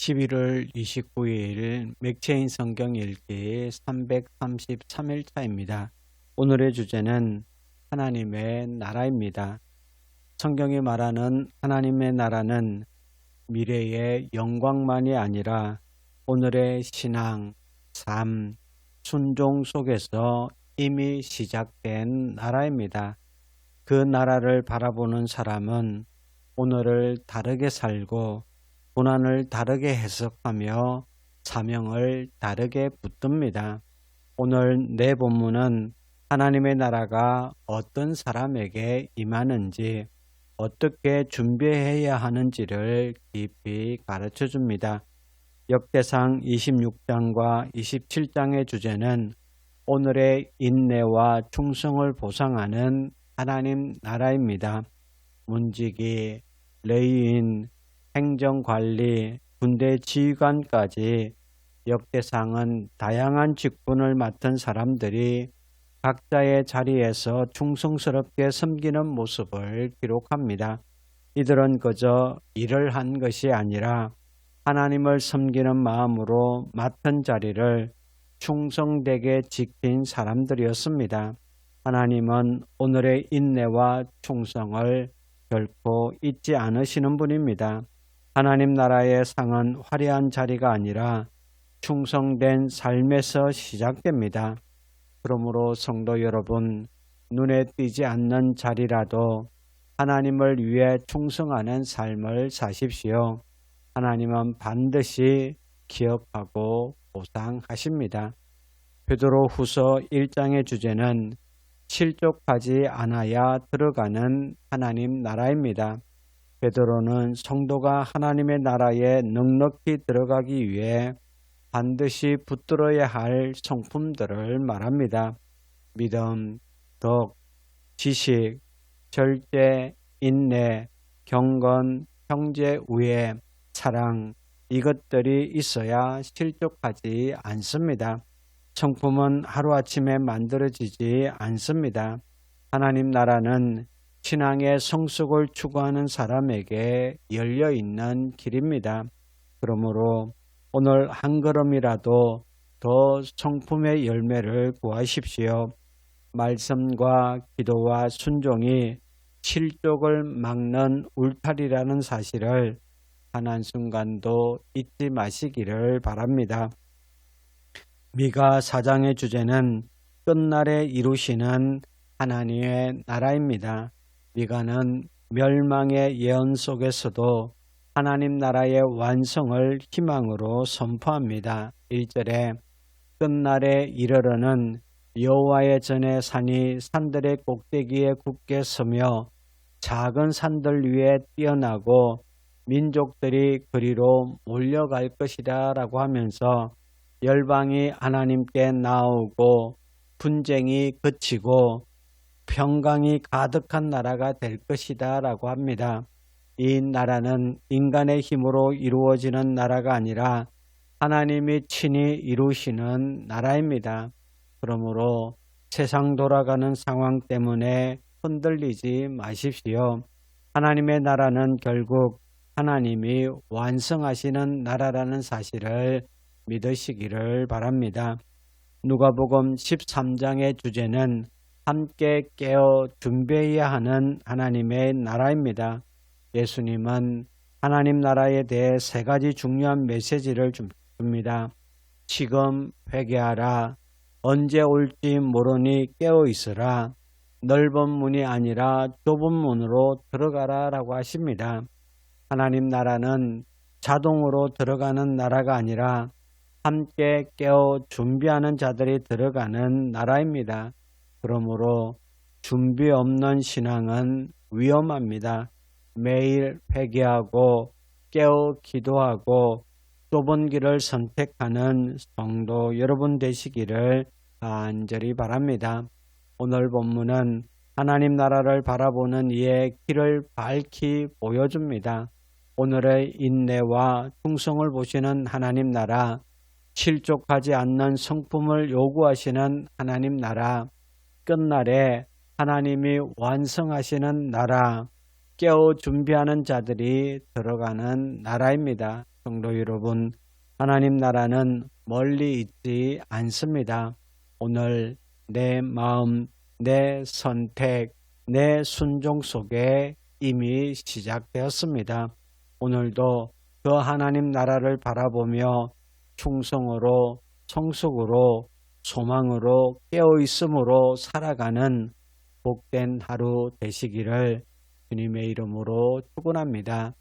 11월 29일 맥체인 성경 읽기 333일차입니다. 오늘의 주제는 하나님의 나라입니다. 성경이 말하는 하나님의 나라는 미래의 영광만이 아니라 오늘의 신앙, 삶, 순종 속에서 이미 시작된 나라입니다. 그 나라를 바라보는 사람은 오늘을 다르게 살고 고난을 다르게 해석하며 사명을 다르게 붙듭니다. 오늘 내 본문은 하나님의 나라가 어떤 사람에게 임하는지, 어떻게 준비해야 하는지를 깊이 가르쳐 줍니다. 역대상 26장과 27장의 주제는 오늘의 인내와 충성을 보상하는 하나님 나라입니다. 문지기, 레위인, 행정관리, 군대 지휘관까지 역대상은 다양한 직분을 맡은 사람들이 각자의 자리에서 충성스럽게 섬기는 모습을 기록합니다. 이들은 그저 일을 한 것이 아니라 하나님을 섬기는 마음으로 맡은 자리를 충성되게 지킨 사람들이었습니다. 하나님은 오늘의 인내와 충성을 결코 잊지 않으시는 분입니다. 하나님 나라의 상은 화려한 자리가 아니라 충성된 삶에서 시작됩니다. 그러므로 성도 여러분, 눈에 띄지 않는 자리라도 하나님을 위해 충성하는 삶을 사십시오. 하나님은 반드시 기억하고 보상하십니다. 베드로후서 1장의 주제는 실족하지 않아야 들어가는 하나님 나라입니다. 베드로는 성도가 하나님의 나라에 넉넉히 들어가기 위해 반드시 붙들어야 할 성품들을 말합니다. 믿음, 덕, 지식, 절제, 인내, 경건, 형제 우애, 사랑, 이것들이 있어야 실족하지 않습니다. 성품은 하루아침에 만들어지지 않습니다. 하나님 나라는 신앙의 성숙을 추구하는 사람에게 열려있는 길입니다. 그러므로 오늘 한 걸음이라도 더 성품의 열매를 구하십시오. 말씀과 기도와 순종이 실족을 막는 울타리라는 사실을 단 한순간도 잊지 마시기를 바랍니다. 미가 4장의 주제는 끝날에 이루시는 하나님의 나라입니다. 미가는 멸망의 예언 속에서도 하나님 나라의 완성을 희망으로 선포합니다. 1절에 끝날에 이르러는 여호와의 전에 산이 산들의 꼭대기에 굳게 서며 작은 산들 위에 뛰어나고 민족들이 그리로 몰려갈 것이다 라고 하면서 열방이 하나님께 나오고 분쟁이 그치고 평강이 가득한 나라가 될 것이다 라고 합니다. 이 나라는 인간의 힘으로 이루어지는 나라가 아니라 하나님이 친히 이루시는 나라입니다. 그러므로 세상 돌아가는 상황 때문에 흔들리지 마십시오. 하나님의 나라는 결국 하나님이 완성하시는 나라라는 사실을 믿으시기를 바랍니다. 누가복음 13장의 주제는 함께 깨어 준비해야 하는 하나님의 나라입니다. 예수님은 하나님 나라에 대해 세 가지 중요한 메시지를 줍니다. 지금 회개하라. 언제 올지 모르니 깨어 있으라. 넓은 문이 아니라 좁은 문으로 들어가라 라고 하십니다. 하나님 나라는 자동으로 들어가는 나라가 아니라 함께 깨어 준비하는 자들이 들어가는 나라입니다. 그러므로 준비 없는 신앙은 위험합니다. 매일 회개하고 깨어 기도하고 좁은 길을 선택하는 성도 여러분 되시기를 간절히 바랍니다. 오늘 본문은 하나님 나라를 바라보는 이의 길을 밝히 보여줍니다. 오늘의 인내와 충성을 보시는 하나님 나라, 실족하지 않는 성품을 요구하시는 하나님 나라, 끝날에 하나님이 완성하시는 나라, 깨어 준비하는 자들이 들어가는 나라입니다. 성도 여러분, 하나님 나라는 멀리 있지 않습니다. 오늘 내 마음, 내 선택, 내 순종 속에 이미 시작되었습니다. 오늘도 그 하나님 나라를 바라보며 충성으로, 성숙으로, 소망으로, 깨어있음으로 살아가는 복된 하루 되시기를 주님의 이름으로 축원합니다.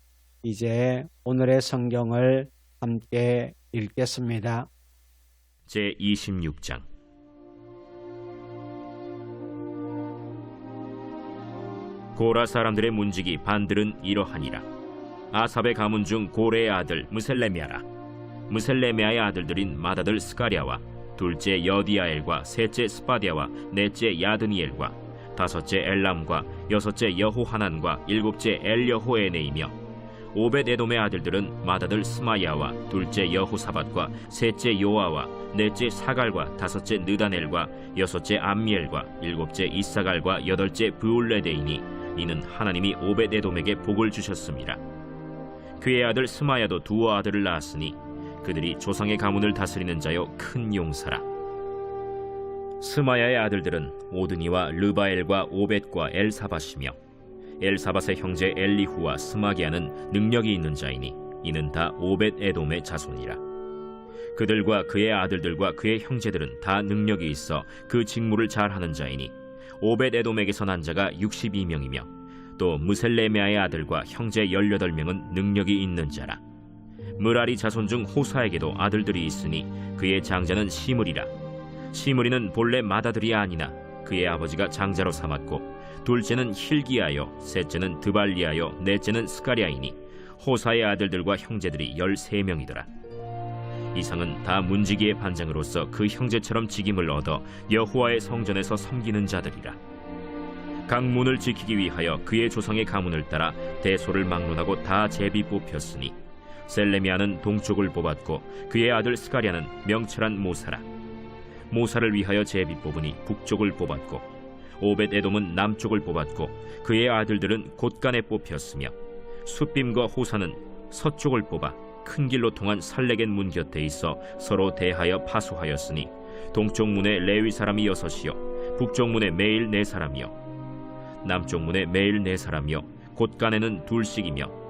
이제 오늘의 성경을 함께 읽겠습니다. 제26장. 고라 사람들의 문지기 반들은 이러하니라. 아삽의 가문 중 고레의 아들 무셀레미아라. 무셀레미아의 아들들인 맏아들 스가랴와 둘째 여디아엘과 셋째 스바디아와 넷째 야드니엘과 다섯째 엘람과 여섯째 여호하난과 일곱째 엘여호에네이며 오벳 에돔의 아들들은 맏아들 스마야와 둘째 여호사밧과 셋째 요아와 넷째 사갈과 다섯째 느다넬과 여섯째 암미엘과 일곱째 이사갈과 여덟째 브울레데이니 이는 하나님이 오벳 에돔에게 복을 주셨습니다. 그의 아들 스마야도 두 아들을 낳았으니 그들이 조상의 가문을 다스리는 자요 큰 용사라. 스마야의 아들들은 오드니와 르바엘과 오벳과 엘사밧이며 엘사밧의 형제 엘리후와 스마기야는 능력이 있는 자이니 이는 다 오벳 에돔의 자손이라. 그들과 그의 아들들과 그의 형제들은 다 능력이 있어 그 직무를 잘하는 자이니 오벳 에돔에게서 난 자가 62명이며 또 무셀레메아의 아들과 형제 18명은 능력이 있는 자라. 므라리 자손 중 호사에게도 아들들이 있으니 그의 장자는 시므리라. 시므리는 본래 맏아들이 아니나 그의 아버지가 장자로 삼았고 둘째는 힐기야요 셋째는 드발리야요 넷째는 스가랴이니 호사의 아들들과 형제들이 13명이더라. 이상은 다 문지기의 반장으로서 그 형제처럼 직임을 얻어 여호와의 성전에서 섬기는 자들이라. 각 문을 지키기 위하여 그의 조상의 가문을 따라 대소를 막론하고 다 제비 뽑혔으니 셀레미아는 동쪽을 뽑았고 그의 아들 스가랴는 명철한 모사라. 모사를 위하여 제비 뽑으니 북쪽을 뽑았고 오벳 에돔은 남쪽을 뽑았고 그의 아들들은 곳간에 뽑혔으며 숫빔과 호사는 서쪽을 뽑아 큰 길로 통한 살레겐 문 곁에 있어 서로 대하여 파수하였으니 동쪽 문에 레위 사람이 6이요 북쪽 문에 매일 4사람이요 남쪽 문에 매일 4사람이요 곳간에는 둘씩이며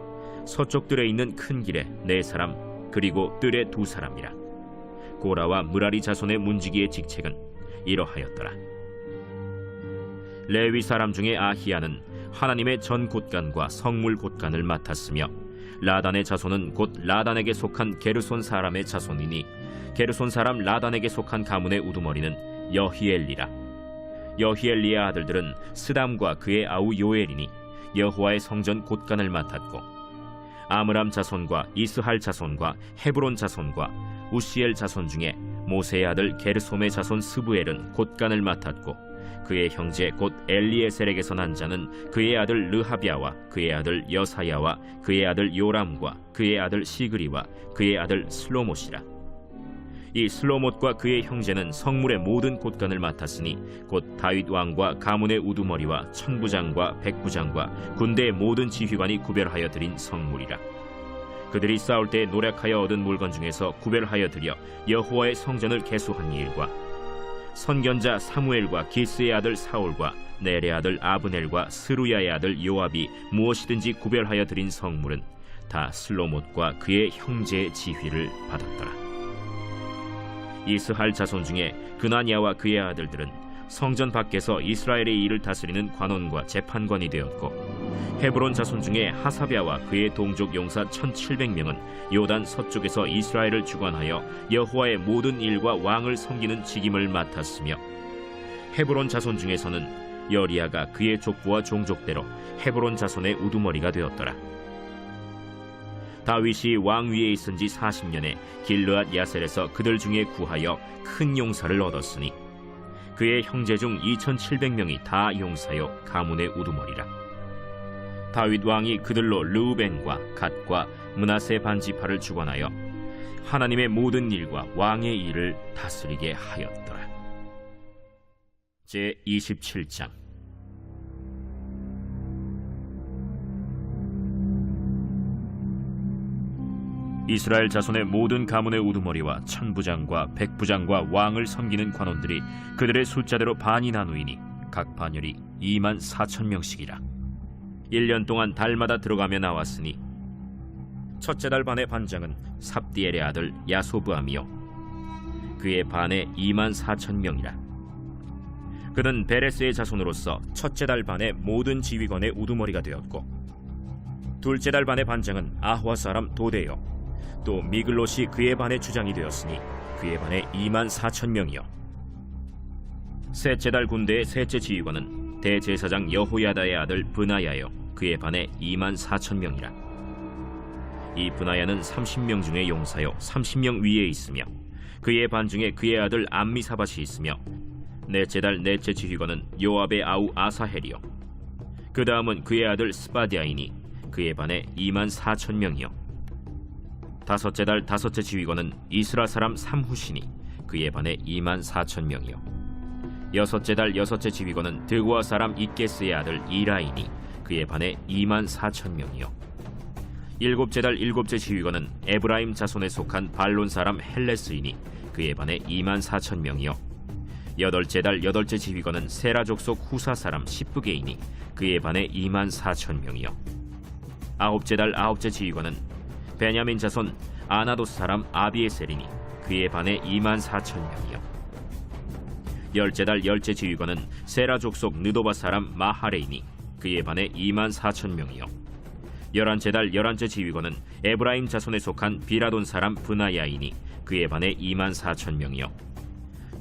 서쪽들에 있는 큰 길에 4사람 그리고 뜰에 2사람이라. 고라와 므라리 자손의 문지기의 직책은 이러하였더라. 레위 사람 중에 아히야는 하나님의 전 곳간과 성물 곳간을 맡았으며 라단의 자손은 곧 라단에게 속한 게르손 사람의 자손이니 게르손 사람 라단에게 속한 가문의 우두머리는 여히엘리라. 여히엘리의 아들들은 스담과 그의 아우 요엘이니 여호와의 성전 곳간을 맡았고 아므람 자손과 이스할 자손과 헤브론 자손과 우시엘 자손 중에 모세의 아들 게르솜의 자손 스브엘은 곳간을 맡았고 그의 형제 곧 엘리에셀에게서 난 자는 그의 아들 르하비아와 그의 아들 여사야와 그의 아들 요람과 그의 아들 시그리와 그의 아들 슬로못이라. 이 슬로못과 그의 형제는 성물의 모든 곳간을 맡았으니 곧 다윗 왕과 가문의 우두머리와 천부장과 백부장과 군대의 모든 지휘관이 구별하여 드린 성물이라. 그들이 싸울 때 노력하여 얻은 물건 중에서 구별하여 드려 여호와의 성전을 개수한 일과 선견자 사무엘과 기스의 아들 사울과 넬의 아들 아브넬과 스루야의 아들 요압이 무엇이든지 구별하여 드린 성물은 다 슬로못과 그의 형제의 지휘를 받았더라. 이스할 자손 중에 그나니아와 그의 아들들은 성전 밖에서 이스라엘의 일을 다스리는 관원과 재판관이 되었고 헤브론 자손 중에 하사랴와 그의 동족 용사 1700명은 요단 서쪽에서 이스라엘을 주관하여 여호와의 모든 일과 왕을 섬기는 직임을 맡았으며 헤브론 자손 중에서는 여리야가 그의 족부와 종족대로 헤브론 자손의 우두머리가 되었더라. 다윗이 왕 위에 있은 지 40년에 길르앗 야셀에서 그들 중에 구하여 큰 용사를 얻었으니 그의 형제 중 2700명이 다 용사요 가문의 우두머리라. 다윗 왕이 그들로 르우벤과 갓과 므낫세 반지파를 주관하여 하나님의 모든 일과 왕의 일을 다스리게 하였더라. 제27장. 이스라엘 자손의 모든 가문의 우두머리와 천부장과 백부장과 왕을 섬기는 관원들이 그들의 숫자대로 반이 나누이니 각 반열이 24,000명씩이라. 1년 동안 달마다 들어가며 나왔으니 첫째 달 반의 반장은 삽디엘의 아들 야소브암이요 그의 반에 24,000명이라. 그는 베레스의 자손으로서 첫째 달 반의 모든 지휘관의 우두머리가 되었고, 둘째 달 반의 반장은 아화 사람 도데요 또 미글롯이 그의 반의 주장이 되었으니 그의 반에 24,000명이요. 셋째 달 군대의 셋째 지휘관은 대제사장 여호야다의 아들 브나야요 그의 반에 24,000명이라. 이 브나야는 30명 중에 용사요 30명 위에 있으며 그의 반 중에 그의 아들 암미사밧이 있으며, 넷째 달 넷째 지휘관은 요압의 아우 아사헬이요 그 다음은 그의 아들 스바디아이니 그의 반에 24,000명이요. 다섯째 달 다섯째 지휘관은 이스라 사람 삼후시니 그의 반에 24,000명이요. 여섯째 달 여섯째 지휘관은 드고아 사람 이게스의 아들 이라이니 그의 반에 24,000명이요. 일곱째 달 일곱째 지휘관은 에브라임 자손에 속한 발론 사람 헬레스이니 그의 반에 24,000명이요. 여덟째 달 여덟째 지휘관은 세라 족속 후사 사람 시브게이니 그의 반에 24,000명이요. 아홉째 달 아홉째 지휘관은 베냐민 자손 아나도 사람 아비에셀이니 그의 반에 24,000명이요. 열째 달 열째 지휘관은 세라 족속 느도바 사람 마하레이니 그의 반에 24,000명이요. 열한째 달 열한째 지휘관은 에브라임 자손에 속한 비라돈 사람 브나야이니 그의 반에 24,000명이요.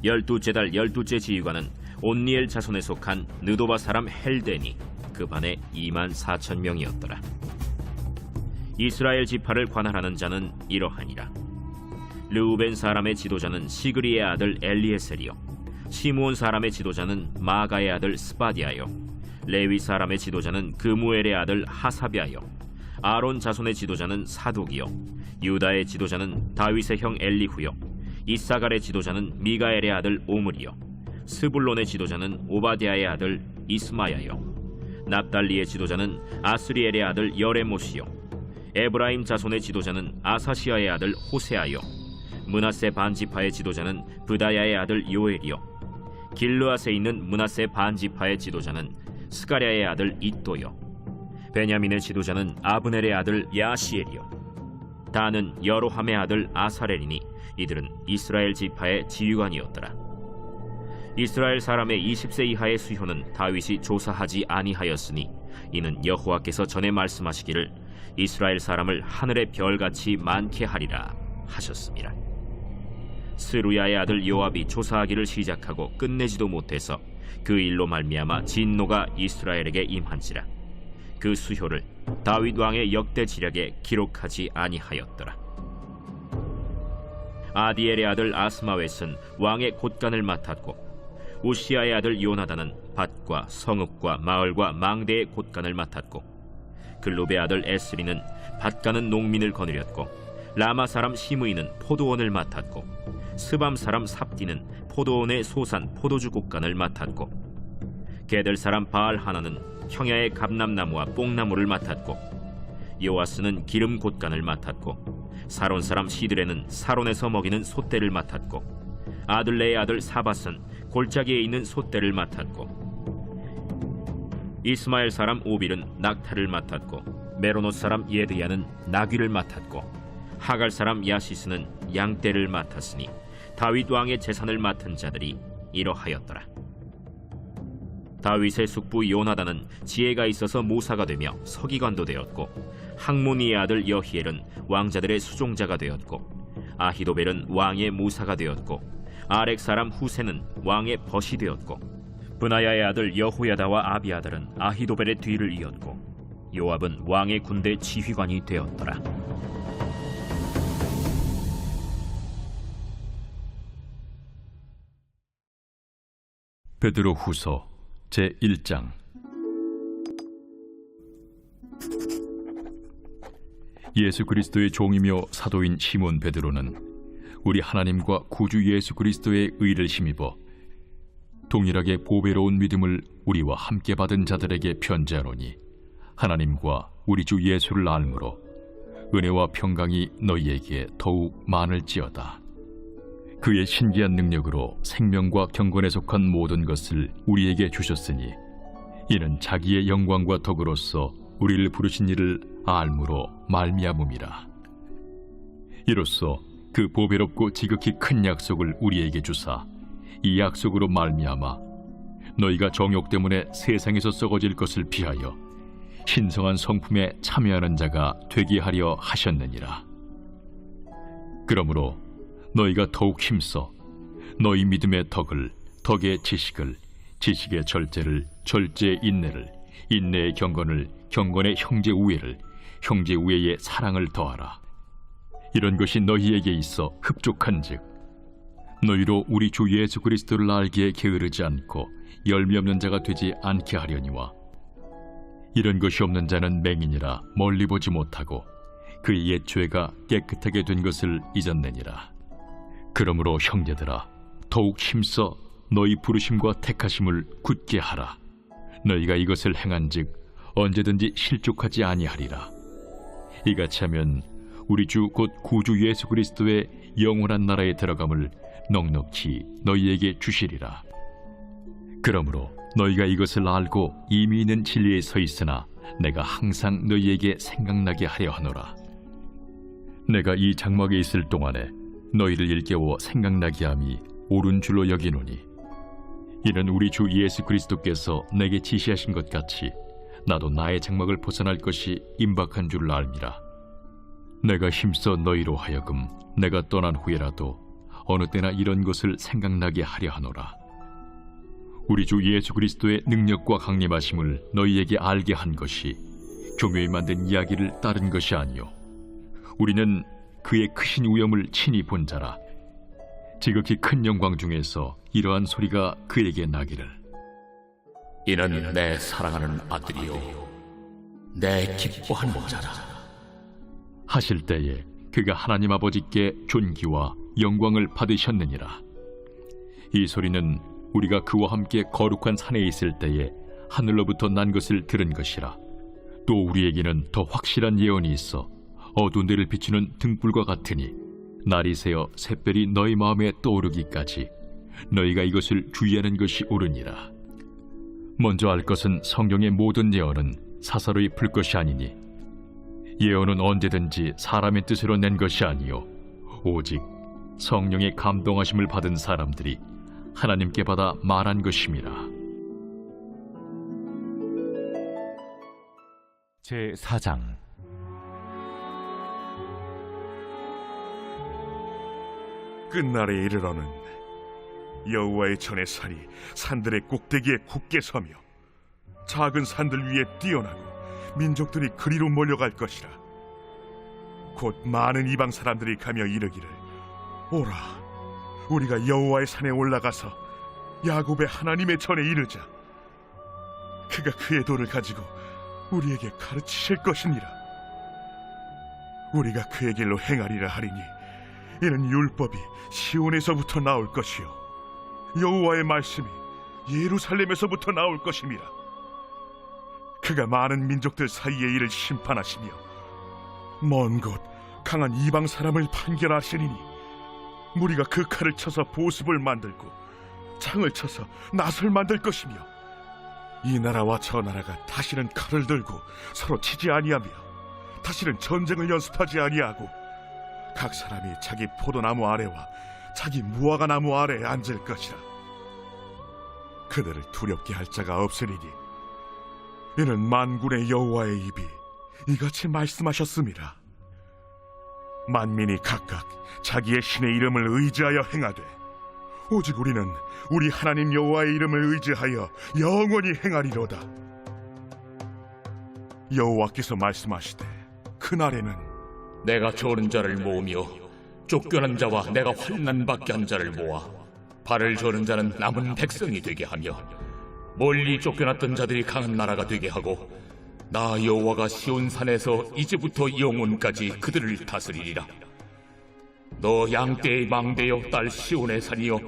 열두째 달 열두째 지휘관은 온니엘 자손에 속한 느도바 사람 헬데니 그 반에 24,000명이었더라. 이스라엘 지파를 관할하는 자는 이러하니라. 르우벤 사람의 지도자는 시그리의 아들 엘리에셀이요 시므온 사람의 지도자는 마가의 아들 스바디아요 레위 사람의 지도자는 그무엘의 아들 하사비아요 아론 자손의 지도자는 사독이요 유다의 지도자는 다윗의 형 엘리후요 이사갈의 지도자는 미가엘의 아들 오므리요 스불론의 지도자는 오바디아의 아들 이스마야요 납달리의 지도자는 아스리엘의 아들 여레모시요 에브라임 자손의 지도자는 아사시아의 아들 호세아요 므낫세 반지파의 지도자는 브다야의 아들 요엘이요 길르앗에 있는 므낫세 반지파의 지도자는 스가랴의 아들 이또요 베냐민의 지도자는 아브넬의 아들 야시엘이요 다는 여로함의 아들 아사렐이니 이들은 이스라엘 지파의 지휘관이었더라. 이스라엘 사람의 20세 이하의 수효는 다윗이 조사하지 아니하였으니 이는 여호와께서 전에 말씀하시기를 이스라엘 사람을 하늘의 별같이 많게 하리라 하셨습니다. 스루야의 아들 요압이 조사하기를 시작하고 끝내지도 못해서 그 일로 말미암아 진노가 이스라엘에게 임한지라. 그 수효를 다윗 왕의 역대 지략에 기록하지 아니하였더라. 아디엘의 아들 아스마웻은 왕의 곳간을 맡았고 우시아의 아들 요나단은 밭과 성읍과 마을과 망대의 곳간을 맡았고 글롭의 아들 에스리는 밭가는 농민을 거느렸고 라마 사람 시므이는 포도원을 맡았고 스밤 사람 삽디는 포도원의 소산 포도주 곳간을 맡았고 게델 사람 바알 하나는 형야의 감람나무와 뽕나무를 맡았고 요아스는 기름 곳간을 맡았고 사론 사람 시드레는 사론에서 먹이는 솥대를 맡았고 아들레의 아들 사밧은 골짜기에 있는 솥대를 맡았고 이스마엘 사람 오빌은 낙타를 맡았고 메로노 사람 예드야는 나귀를 맡았고 하갈 사람 야시스는 양떼를 맡았으니 다윗 왕의 재산을 맡은 자들이 이러하였더라. 다윗의 숙부 요나단은 지혜가 있어서 모사가 되며 서기관도 되었고 학모니의 아들 여히엘은 왕자들의 수종자가 되었고 아히도벨은 왕의 모사가 되었고 아렉 사람 후세는 왕의 벗이 되었고 브나야의 아들 여호야다와 아비아달은 아히도벨의 뒤를 이었고 요압은 왕의 군대 지휘관이 되었더라. 베드로 후서 제1장. 예수 그리스도의 종이며 사도인 시몬 베드로는 우리 하나님과 구주 예수 그리스도의 의를 힘입어 동일하게 보배로운 믿음을 우리와 함께 받은 자들에게 편지하노니 하나님과 우리 주 예수를 알므로 은혜와 평강이 너희에게 더욱 많을지어다. 그의 신기한 능력으로 생명과 경건에 속한 모든 것을 우리에게 주셨으니 이는 자기의 영광과 덕으로서 우리를 부르신 이를 알므로 말미암음이라. 이로써 그 보배롭고 지극히 큰 약속을 우리에게 주사 이 약속으로 말미암아 너희가 정욕 때문에 세상에서 썩어질 것을 피하여 신성한 성품에 참여하는 자가 되게 하려 하셨느니라. 그러므로 너희가 더욱 힘써 너희 믿음의 덕을, 덕의 지식을, 지식의 절제를, 절제의 인내를, 인내의 경건을, 경건의 형제 우애를, 형제 우애의 사랑을 더하라. 이런 것이 너희에게 있어 흡족한즉 너희로 우리 주 예수 그리스도를 알기에 게으르지 않고 열매 없는 자가 되지 않게 하려니와 이런 것이 없는 자는 맹인이라 멀리 보지 못하고 그의 옛 죄가 깨끗하게 된 것을 잊었느니라. 그러므로 형제들아 더욱 힘써 너희 부르심과 택하심을 굳게 하라. 너희가 이것을 행한즉 언제든지 실족하지 아니하리라. 이같이 하면 우리 주 곧 구주 예수 그리스도의 영원한 나라에 들어감을 넉넉히 너희에게 주시리라. 그러므로 너희가 이것을 알고 이미 있는 진리에 서 있으나 내가 항상 너희에게 생각나게 하려 하노라. 내가 이 장막에 있을 동안에 너희를 일깨워 생각나게 함이 옳은 줄로 여기노니 이는 우리 주 예수 그리스도께서 내게 지시하신 것 같이 나도 나의 장막을 벗어날 것이 임박한 줄을 알미라. 내가 힘써 너희로 하여금 내가 떠난 후에라도 어느 때나 이런 것을 생각나게 하려 하노라. 우리 주 예수 그리스도의 능력과 강림하심을 너희에게 알게 한 것이 교묘히 만든 이야기를 따른 것이 아니요 우리는 그의 크신 위엄을 친히 본 자라. 지극히 큰 영광 중에서 이러한 소리가 그에게 나기를 이는 내 사랑하는 아들이요 내 기뻐하는 자라 하실 때에 그가 하나님 아버지께 존귀와 영광을 받으셨느니라. 이 소리는 우리가 그와 함께 거룩한 산에 있을 때에 하늘로부터 난 것을 들은 것이라. 또 우리에게는 더 확실한 예언이 있어 어두운 데를 비추는 등불과 같으니 날이 새어 샛별이 너희 마음에 떠오르기까지 너희가 이것을 주의하는 것이 옳으니라. 먼저 알 것은 성경의 모든 예언은 사사로이 풀 것이 아니니 예언은 언제든지 사람의 뜻으로 낸 것이 아니요 오직 성령의 감동하심을 받은 사람들이 하나님께 받아 말한 것임이라. 제4장 끝날에 이르러는 여호와의 전의 산이 산들의 꼭대기에 굳게 서며 작은 산들 위에 뛰어나고 민족들이 그리로 몰려갈 것이라. 곧 많은 이방 사람들이 가며 이르기를 오라 우리가 여호와의 산에 올라가서 야곱의 하나님의 전에 이르자. 그가 그의 도를 가지고 우리에게 가르치실 것이니라. 우리가 그의 길로 행하리라 하리니 이는 율법이 시온에서부터 나올 것이요 여호와의 말씀이 예루살렘에서부터 나올 것임이라. 그가 많은 민족들 사이에 이를 심판하시며 먼 곳 강한 이방 사람을 판결하시리니 무리가 그 칼을 쳐서 보습을 만들고 창을 쳐서 낫을 만들 것이며 이 나라와 저 나라가 다시는 칼을 들고 서로 치지 아니하며 다시는 전쟁을 연습하지 아니하고 각 사람이 자기 포도나무 아래와 자기 무화과 나무 아래에 앉을 것이라. 그들을 두렵게 할 자가 없으리니 이는 만군의 여호와의 입이 이같이 말씀하셨음이라. 만민이 각각 자기의 신의 이름을 의지하여 행하되 오직 우리는 우리 하나님 여호와의 이름을 의지하여 영원히 행하리로다. 여호와께서 말씀하시되 그날에는 내가 조는 자를 모으며 쫓겨난 자와 내가 환난 받게 한 자를 모아 발을 조는 자는 남은 백성이 되게 하며 멀리 쫓겨났던 자들이 강한 나라가 되게 하고 나 여호와가 시온산에서 이제부터 영원까지 그들을 다스리리라. 너 양떼의 망대여 딸 시온의 산이여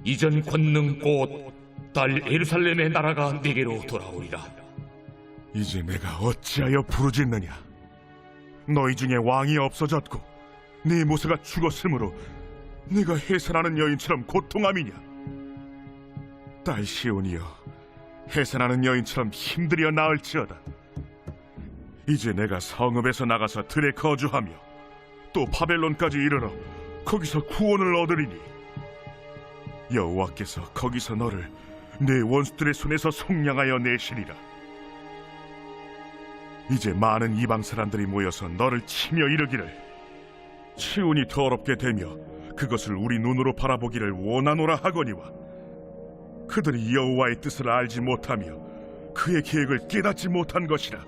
이전 권능 곧 딸 예루살렘의 나라가 내게로 돌아오리라. 이제 내가 어찌하여 부르짖느냐. 너희 중에 왕이 없어졌고 네 모세가 죽었으므로 네가 해산하는 여인처럼 고통함이냐? 딸 시온이여, 해산하는 여인처럼 힘들여 나을지어다. 이제 내가 성읍에서 나가서 들에 거주하며 또 바벨론까지 이르러 거기서 구원을 얻으리니 여호와께서 거기서 너를 내 원수들의 손에서 속량하여 내시리라. 이제 많은 이방 사람들이 모여서 너를 치며 이르기를 시온이 더럽게 되며 그것을 우리 눈으로 바라보기를 원하노라 하거니와 그들이 여호와의 뜻을 알지 못하며 그의 계획을 깨닫지 못한 것이라.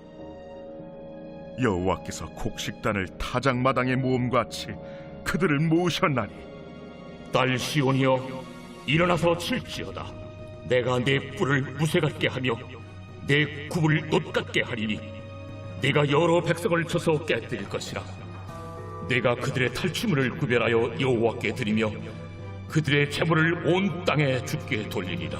여호와께서 곡식단을 타작마당에 모음같이 그들을 모으셨나니 딸 시온이여, 일어나서 칠지어다. 내가 내 뿔을 무쇠 같게 하며 내 굽을 놋 같게 하리니 네가 여러 백성을 쳐서 깨뜨릴 것이라. 내가 그들의 탈취물을 구별하여 여호와께 드리며 그들의 재물을 온 땅에 주께 돌리리라.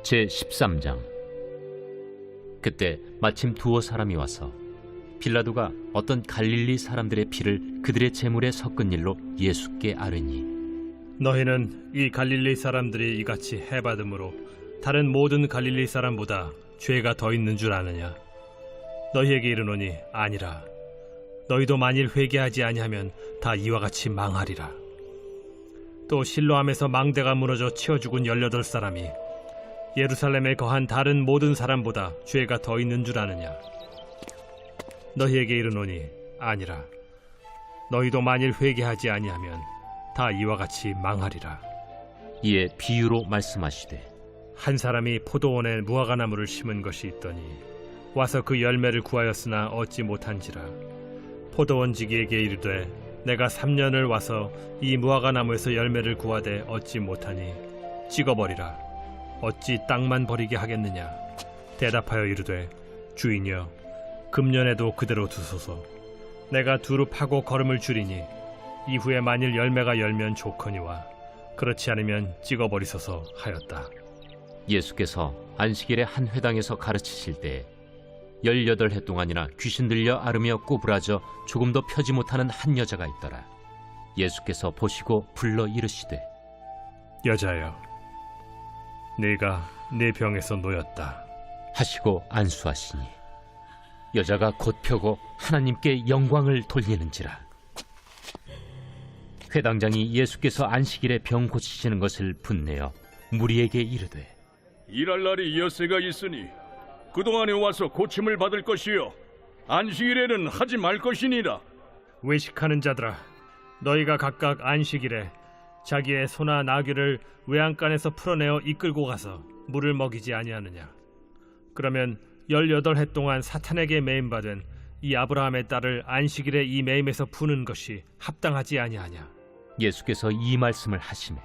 제13장. 그때 마침 두어 사람이 와서 빌라도가 어떤 갈릴리 사람들의 피를 그들의 제물에 섞은 일로 예수께 아뢰니, 너희는 이 갈릴리 사람들이 이같이 해받음으로 다른 모든 갈릴리 사람보다 죄가 더 있는 줄 아느냐? 너희에게 이르노니 아니라. 너희도 만일 회개하지 아니하면 다 이와 같이 망하리라. 또 실로암에서 망대가 무너져 치어 죽은 18사람이 예루살렘에 거한 다른 모든 사람보다 죄가 더 있는 줄 아느냐? 너희에게 이르노니 아니라. 너희도 만일 회개하지 아니하면 다 이와 같이 망하리라. 이에 비유로 말씀하시되, 한 사람이 포도원에 무화과나무를 심은 것이 있더니 와서 그 열매를 구하였으나 얻지 못한지라. 포도원지기에게 이르되 내가 3년을 와서 이 무화과나무에서 열매를 구하되 얻지 못하니 찍어버리라. 어찌 땅만 버리게 하겠느냐? 대답하여 이르되 주인이여, 금년에도 그대로 두소서. 내가 두루 파고 거름을 줄이니 이후에 만일 열매가 열면 좋거니와 그렇지 않으면 찍어버리소서 하였다. 예수께서 안식일에 한 회당에서 가르치실 때에 18해 동안이나 귀신 들려 앓으며 꼬부라져 조금도 펴지 못하는 한 여자가 있더라. 예수께서 보시고 불러 이르시되, 여자여, 네가 네 병에서 놓였다 하시고 안수하시니 여자가 곧 펴고 하나님께 영광을 돌리는지라. 회당장이 예수께서 안식일에 병 고치시는 것을 분내어 무리에게 이르되, 일할 날이 엿새가 있으니 그동안에 와서 고침을 받을 것이요 안식일에는 하지 말 것이니라. 외식하는 자들아, 너희가 각각 안식일에 자기의 소나 나귀를 외양간에서 풀어내어 이끌고 가서 물을 먹이지 아니하느냐? 그러면 18해 동안 사탄에게 매임받은 이 아브라함의 딸을 안식일에 이 매임에서 푸는 것이 합당하지 아니하냐? 예수께서 이 말씀을 하시매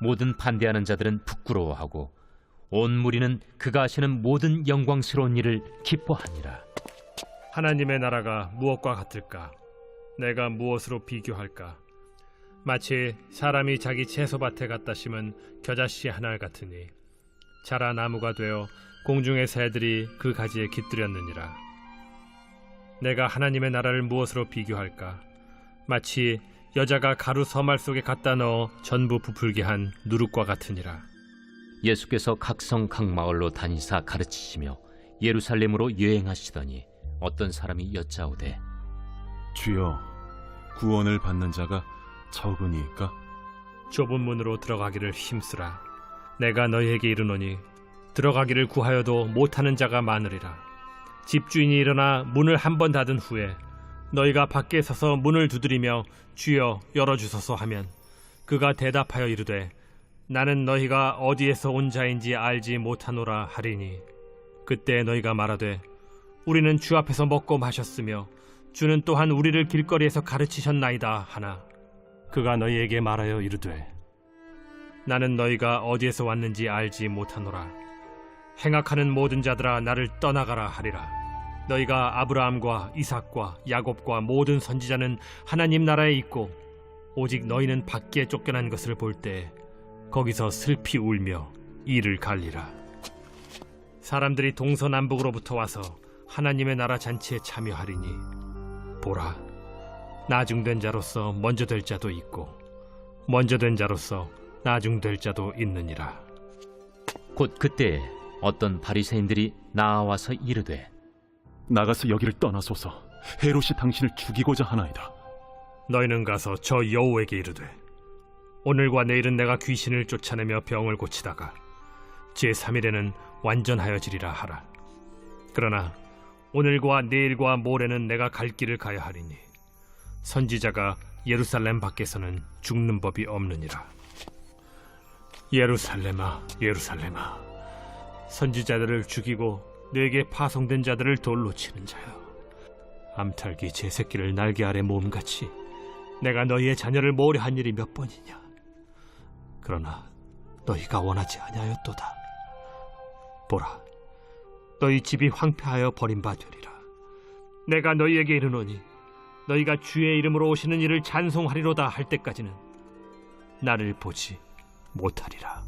모든 반대하는 자들은 부끄러워하고 온 무리는 그가 하시는 모든 영광스러운 일을 기뻐하니라. 하나님의 나라가 무엇과 같을까? 내가 무엇으로 비교할까? 마치 사람이 자기 채소밭에 갖다 심은 겨자씨 하나 같으니 자라 나무가 되어 공중의 새들이 그 가지에 깃들였느니라. 내가 하나님의 나라를 무엇으로 비교할까? 마치 여자가 가루 서말 속에 갖다 넣어 전부 부풀게 한 누룩과 같으니라. 예수께서 각성 각 마을로 다니사 가르치시며 예루살렘으로 여행하시더니 어떤 사람이 여짜오되, 주여, 구원을 받는 자가 적으니까? 좁은 문으로 들어가기를 힘쓰라. 내가 너희에게 이르노니 들어가기를 구하여도 못하는 자가 많으리라. 집주인이 일어나 문을 한 번 닫은 후에 너희가 밖에 서서 문을 두드리며 주여 열어주소서 하면 그가 대답하여 이르되 나는 너희가 어디에서 온 자인지 알지 못하노라 하리니 그때 너희가 말하되 우리는 주 앞에서 먹고 마셨으며 주는 또한 우리를 길거리에서 가르치셨나이다 하나 그가 너희에게 말하여 이르되 나는 너희가 어디에서 왔는지 알지 못하노라. 행악하는 모든 자들아 나를 떠나가라 하리라. 너희가 아브라함과 이삭과 야곱과 모든 선지자는 하나님 나라에 있고 오직 너희는 밖에 쫓겨난 것을 볼 때 거기서 슬피 울며 이를 갈리라. 사람들이 동서남북으로부터 와서 하나님의 나라 잔치에 참여하리니 보라, 나중된 자로서 먼저 될 자도 있고 먼저 된 자로서 나중될 자도 있느니라. 곧 그때에 어떤 바리새인들이 나와서 이르되 나가서 여기를 떠나소서. 헤롯이 당신을 죽이고자 하나이다. 너희는 가서 저 여호에게 이르되 오늘과 내일은 내가 귀신을 쫓아내며 병을 고치다가 제3일에는 완전하여지리라 하라. 그러나 오늘과 내일과 모레는 내가 갈 길을 가야 하리니 선지자가 예루살렘 밖에서는 죽는 법이 없느니라. 예루살렘아, 예루살렘아, 선지자들을 죽이고 내게 파송된 자들을 돌로 치는 자여, 암탉이 제 새끼를 날개 아래 모음같이 내가 너희의 자녀를 모으려 한 일이 몇 번이냐. 그러나 너희가 원하지 아니하였도다. 보라, 너희 집이 황폐하여 버림받으리라. 내가 너희에게 이르노니 너희가 주의 이름으로 오시는 이를 찬송하리로다 할 때까지는 나를 보지 못하리라.